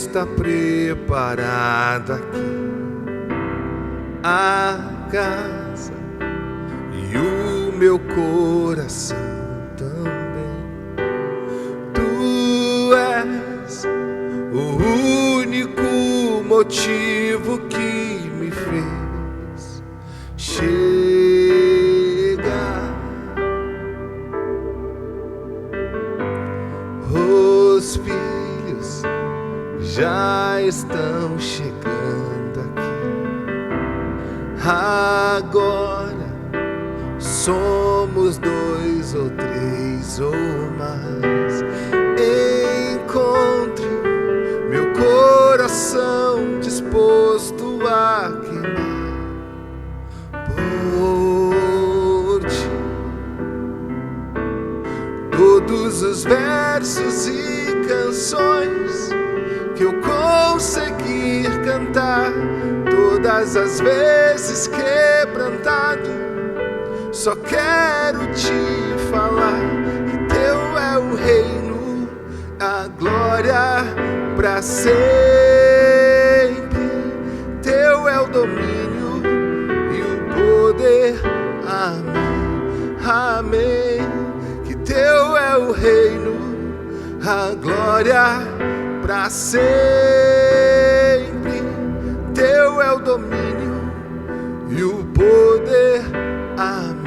está preparada aqui a casa e o meu coração também. Tu és o único motivo que me fez chegar. Os filhos já estão chegando aqui. Agora somos 2 ou 3 ou mais. Encontre meu coração disposto a queimar por ti. Todos os versos e canções que eu conseguir cantar, todas as vezes quebrantado, só quero te falar que teu é o reino, a glória pra sempre. Teu é o domínio e o poder. Amém, amém. Que teu é o reino, a glória pra sempre. Teu é o domínio e o poder. Amém,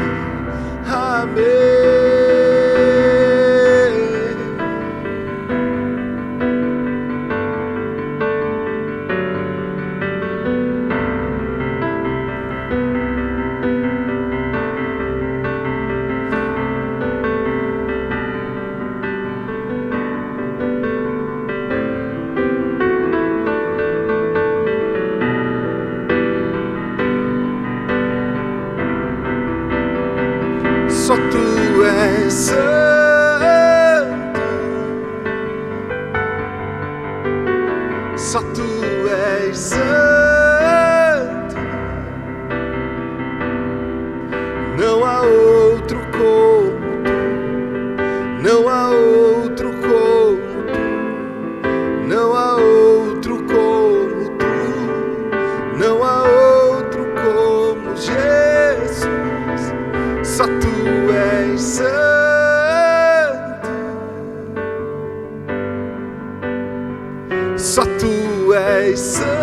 amém. Só tu és santo, só tu és santo. Não há outro como tu, não há outro como tu, não há outro como tu, não há outro como Jesus. Só tu és santo, só tu és santo.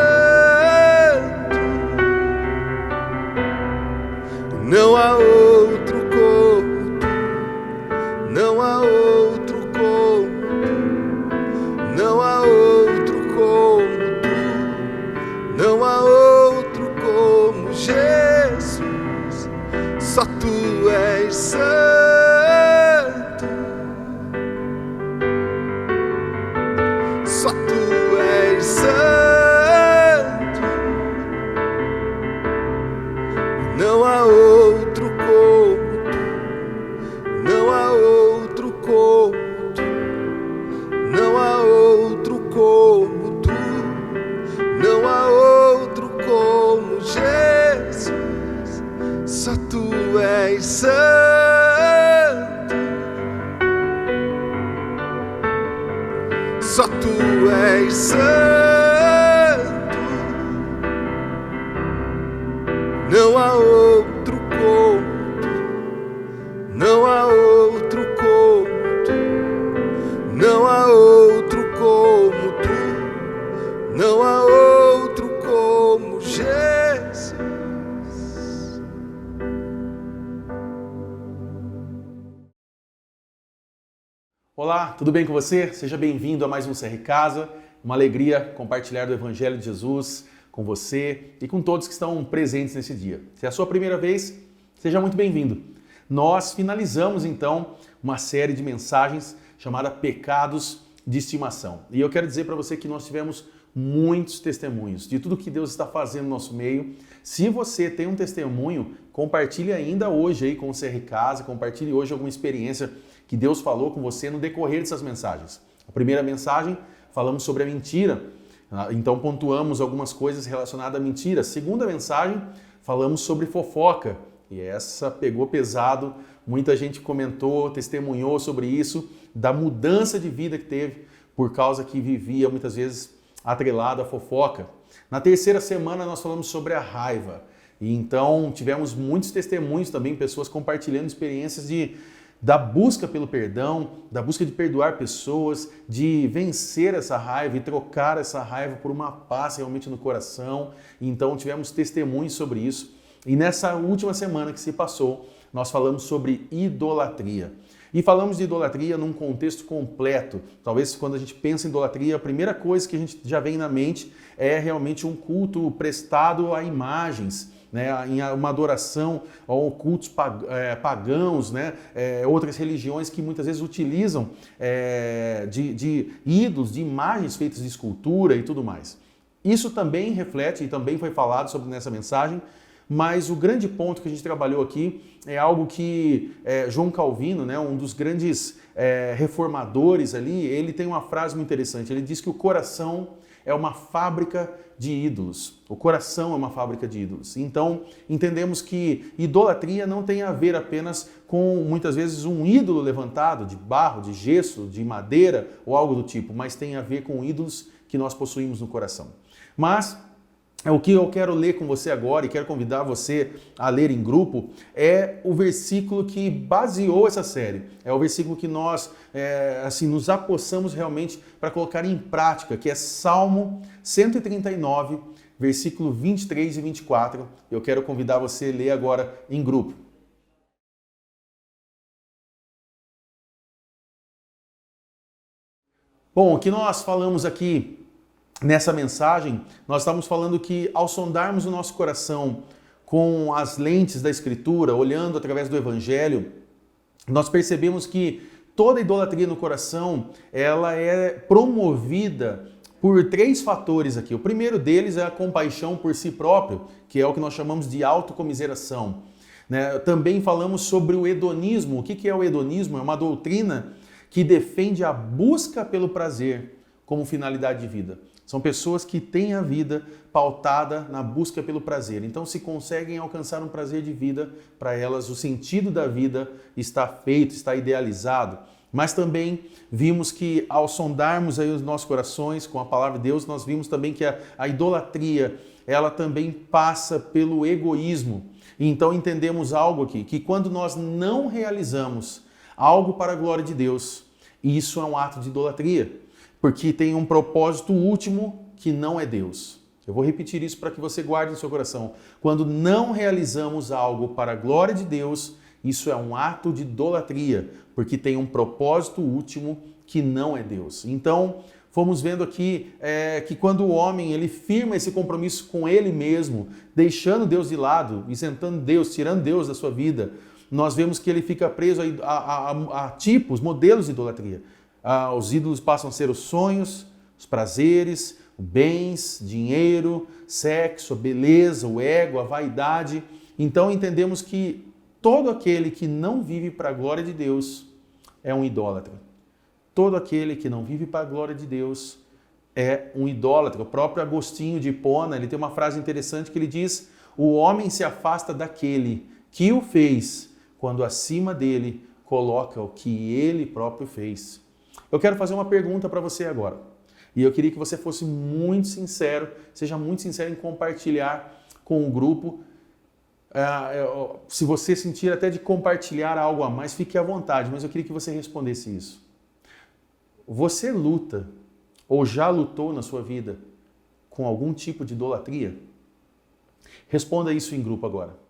Não há outro como tu, não há outro como tu, não há outro como tu, não há outro como Jesus. Só tu és santo, só tu és santo. Não há outro como tu, não há outro como tu, não há outro como tu, não há outro como Jesus. Só tu és santo, só tu és santo. Não há outro como tu, não há outro como tu, não há outro como tu, não há outro como Jesus. Olá, tudo bem com você? Seja bem-vindo a mais um CR Casa. Uma alegria compartilhar do Evangelho de Jesus com você e com todos que estão presentes nesse dia. Se é a sua primeira vez, seja muito bem-vindo. Nós finalizamos então uma série de mensagens chamada Pecados de Estimação. E eu quero dizer para você que nós tivemos muitos testemunhos de tudo que Deus está fazendo no nosso meio. Se você tem um testemunho, compartilhe ainda hoje aí com o CR Casa, compartilhe hoje alguma experiência que Deus falou com você no decorrer dessas mensagens. A primeira mensagem, falamos sobre a mentira, então pontuamos algumas coisas relacionadas à mentira. A segunda mensagem, falamos sobre fofoca, e essa pegou pesado, muita gente comentou, testemunhou sobre isso, da mudança de vida que teve, por causa que vivia muitas vezes atrelado à fofoca. Na terceira semana nós falamos sobre a raiva. E então tivemos muitos testemunhos também, pessoas compartilhando experiências da busca pelo perdão, da busca de perdoar pessoas, de vencer essa raiva e trocar essa raiva por uma paz realmente no coração. Então tivemos testemunhos sobre isso. E nessa última semana que se passou, nós falamos sobre idolatria. E falamos de idolatria num contexto completo. Talvez quando a gente pensa em idolatria, a primeira coisa que a gente já vem na mente é realmente um culto prestado a imagens, né, em uma adoração ou cultos pagãos, né, outras religiões que muitas vezes utilizam de ídolos, de imagens feitas de escultura e tudo mais. Isso também reflete, e também foi falado sobre nessa mensagem, mas o grande ponto que a gente trabalhou aqui é algo que João Calvino, né, um dos grandes reformadores ali, ele tem uma frase muito interessante. Ele diz que o coração é uma fábrica de ídolos. O coração é uma fábrica de ídolos. Então, entendemos que idolatria não tem a ver apenas com, muitas vezes, um ídolo levantado de barro, de gesso, de madeira ou algo do tipo, mas tem a ver com ídolos que nós possuímos no coração. Mas o que eu quero ler com você agora e quero convidar você a ler em grupo é o versículo que baseou essa série. É o versículo que nós nos apossamos realmente para colocar em prática, que é Salmo 139, versículo 23 e 24. Eu quero convidar você a ler agora em grupo. Bom, o que nós falamos aqui nessa mensagem, nós estamos falando que ao sondarmos o nosso coração com as lentes da Escritura, olhando através do Evangelho, nós percebemos que toda idolatria no coração, ela é promovida por três fatores aqui. O primeiro deles é a compaixão por si próprio, que é o que nós chamamos de autocomiseração. Né? Também falamos sobre o hedonismo. O que é o hedonismo? É uma doutrina que defende a busca pelo prazer como finalidade de vida. São pessoas que têm a vida pautada na busca pelo prazer. Então, se conseguem alcançar um prazer de vida, para elas o sentido da vida está feito, está idealizado. Mas também vimos que ao sondarmos aí os nossos corações com a palavra de Deus, nós vimos também que a idolatria, ela também passa pelo egoísmo. E então entendemos algo aqui, que quando nós não realizamos algo para a glória de Deus, isso é um ato de idolatria. Porque tem um propósito último que não é Deus. Eu vou repetir isso para que você guarde no seu coração. Quando não realizamos algo para a glória de Deus, isso é um ato de idolatria, porque tem um propósito último que não é Deus. Então, fomos vendo aqui que quando o homem ele firma esse compromisso com ele mesmo, deixando Deus de lado, isentando Deus, tirando Deus da sua vida, nós vemos que ele fica preso a tipos, modelos de idolatria. Os ídolos passam a ser os sonhos, os prazeres, bens, dinheiro, sexo, beleza, o ego, a vaidade. Então entendemos que todo aquele que não vive para a glória de Deus é um idólatra. Todo aquele que não vive para a glória de Deus é um idólatra. O próprio Agostinho de Hipona, ele tem uma frase interessante que ele diz: o homem se afasta daquele que o fez, quando acima dele coloca o que ele próprio fez. Eu quero fazer uma pergunta para você agora. E eu queria que você fosse muito sincero, seja muito sincero em compartilhar com o grupo. Se você sentir até de compartilhar algo a mais, fique à vontade, mas eu queria que você respondesse isso. Você luta ou já lutou na sua vida com algum tipo de idolatria? Responda isso em grupo agora.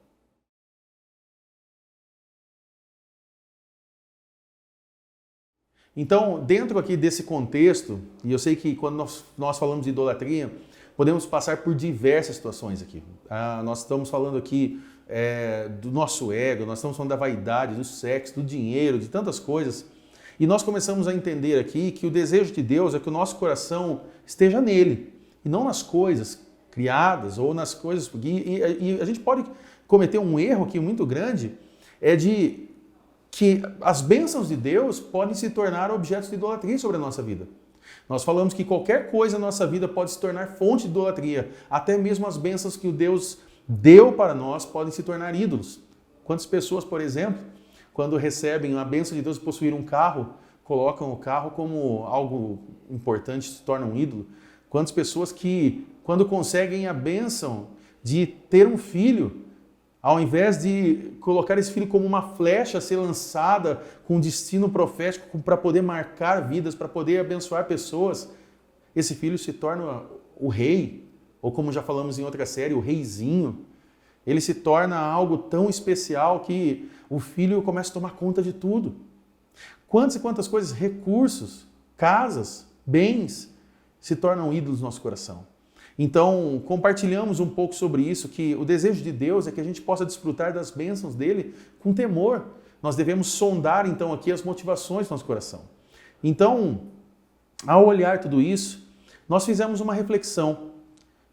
Então, dentro aqui desse contexto, e eu sei que quando nós falamos de idolatria, podemos passar por diversas situações aqui. Nós estamos falando aqui do nosso ego, nós estamos falando da vaidade, do sexo, do dinheiro, de tantas coisas. E nós começamos a entender aqui que o desejo de Deus é que o nosso coração esteja nele, e não nas coisas criadas ou nas coisas... E a gente pode cometer um erro aqui muito grande, que as bênçãos de Deus podem se tornar objetos de idolatria sobre a nossa vida. Nós falamos que qualquer coisa na nossa vida pode se tornar fonte de idolatria. Até mesmo as bênçãos que o Deus deu para nós podem se tornar ídolos. Quantas pessoas, por exemplo, quando recebem a bênção de Deus de possuir um carro, colocam o carro como algo importante, se torna um ídolo. Quantas pessoas que, quando conseguem a bênção de ter um filho, ao invés de colocar esse filho como uma flecha a ser lançada com destino profético para poder marcar vidas, para poder abençoar pessoas, esse filho se torna o rei, ou como já falamos em outra série, o reizinho. Ele se torna algo tão especial que o filho começa a tomar conta de tudo. Quantas e quantas coisas, recursos, casas, bens, se tornam ídolos no nosso coração. Então, compartilhamos um pouco sobre isso, que o desejo de Deus é que a gente possa desfrutar das bênçãos dele com temor. Nós devemos sondar, então, aqui as motivações do nosso coração. Então, ao olhar tudo isso, nós fizemos uma reflexão,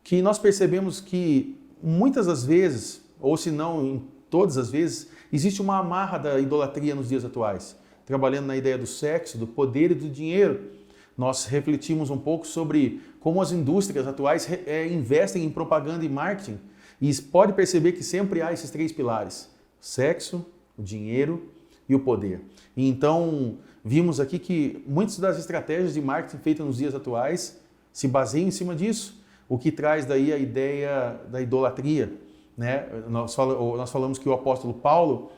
que nós percebemos que muitas das vezes, ou se não em todas as vezes, existe uma amarra da idolatria nos dias atuais. Trabalhando na ideia do sexo, do poder e do dinheiro, nós refletimos um pouco sobre como as indústrias atuais investem em propaganda e marketing. E pode perceber que sempre há esses três pilares: o sexo, o dinheiro e o poder. E então, vimos aqui que muitas das estratégias de marketing feitas nos dias atuais se baseiam em cima disso, o que traz daí a ideia da idolatria, né? Nós falamos que o apóstolo Paulo,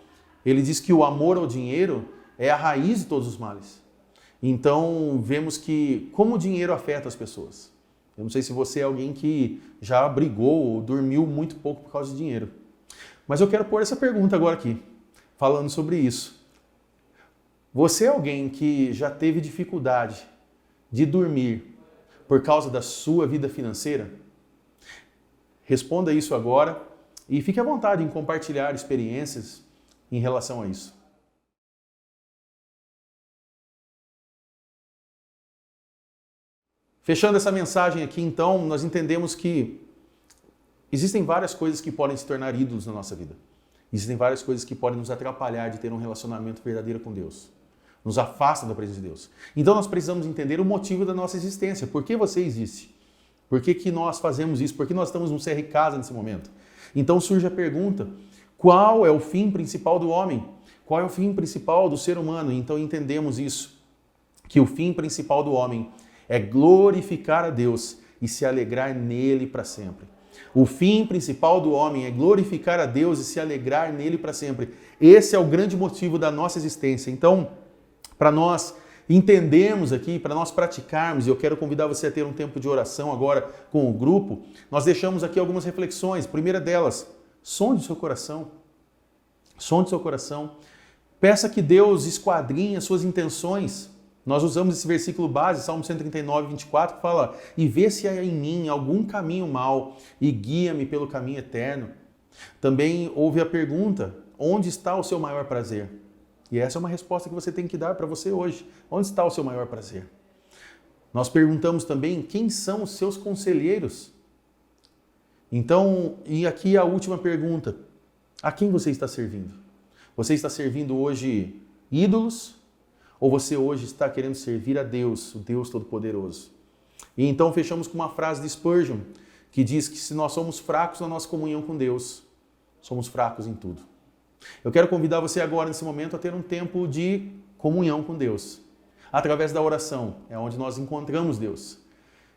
ele diz que o amor ao dinheiro é a raiz de todos os males. Então, vemos que como o dinheiro afeta as pessoas. Eu não sei se você é alguém que já brigou ou dormiu muito pouco por causa de dinheiro. Mas eu quero pôr essa pergunta agora aqui, falando sobre isso. Você é alguém que já teve dificuldade de dormir por causa da sua vida financeira? Responda isso agora e fique à vontade em compartilhar experiências em relação a isso. Fechando essa mensagem aqui, então, nós entendemos que existem várias coisas que podem se tornar ídolos na nossa vida. Existem várias coisas que podem nos atrapalhar de ter um relacionamento verdadeiro com Deus. Nos afasta da presença de Deus. Então nós precisamos entender o motivo da nossa existência. Por que você existe? Por que nós fazemos isso? Por que nós estamos no CR Casa nesse momento? Então surge a pergunta: qual é o fim principal do homem? Qual é o fim principal do ser humano? Então entendemos isso, que o fim principal do homem é glorificar a Deus e se alegrar nele para sempre. O fim principal do homem é glorificar a Deus e se alegrar nele para sempre. Esse é o grande motivo da nossa existência. Então, para nós entendermos aqui, para nós praticarmos, e eu quero convidar você a ter um tempo de oração agora com o grupo, nós deixamos aqui algumas reflexões. Primeira delas, sonde o seu coração. Sonde o seu coração. Peça que Deus esquadrinhe as suas intenções. Nós usamos esse versículo base, Salmo 139, 24, que fala: e vê se há em mim algum caminho mau e guia-me pelo caminho eterno. Também houve a pergunta: onde está o seu maior prazer? E essa é uma resposta que você tem que dar para você hoje. Onde está o seu maior prazer? Nós perguntamos também: quem são os seus conselheiros? Então, e aqui a última pergunta: a quem você está servindo? Você está servindo hoje ídolos? Ou você hoje está querendo servir a Deus, o Deus Todo-Poderoso? E então fechamos com uma frase de Spurgeon, que diz que se nós somos fracos na nossa comunhão com Deus, somos fracos em tudo. Eu quero convidar você agora, nesse momento, a ter um tempo de comunhão com Deus. Através da oração, é onde nós encontramos Deus.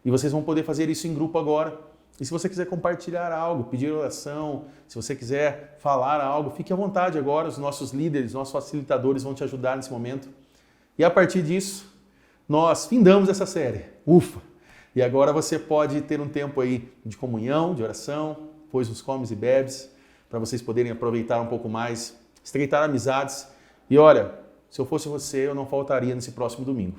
E vocês vão poder fazer isso em grupo agora. E se você quiser compartilhar algo, pedir oração, se você quiser falar algo, fique à vontade agora. Os nossos líderes, nossos facilitadores vão te ajudar nesse momento. E a partir disso, nós findamos essa série. Ufa! E agora você pode ter um tempo aí de comunhão, de oração, depois nos comes e bebes, para vocês poderem aproveitar um pouco mais, estreitar amizades. E olha, se eu fosse você, eu não faltaria nesse próximo domingo.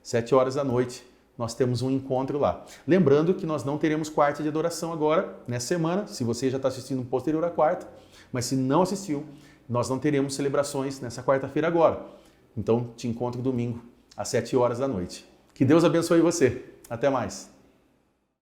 7 horas da noite, nós temos um encontro lá. Lembrando que nós não teremos quarta de adoração agora, nessa semana, se você já está assistindo posterior à quarta, mas se não assistiu, nós não teremos celebrações nessa quarta-feira agora. Então, te encontro domingo, às 7 horas da noite. Que Deus abençoe você. Até mais.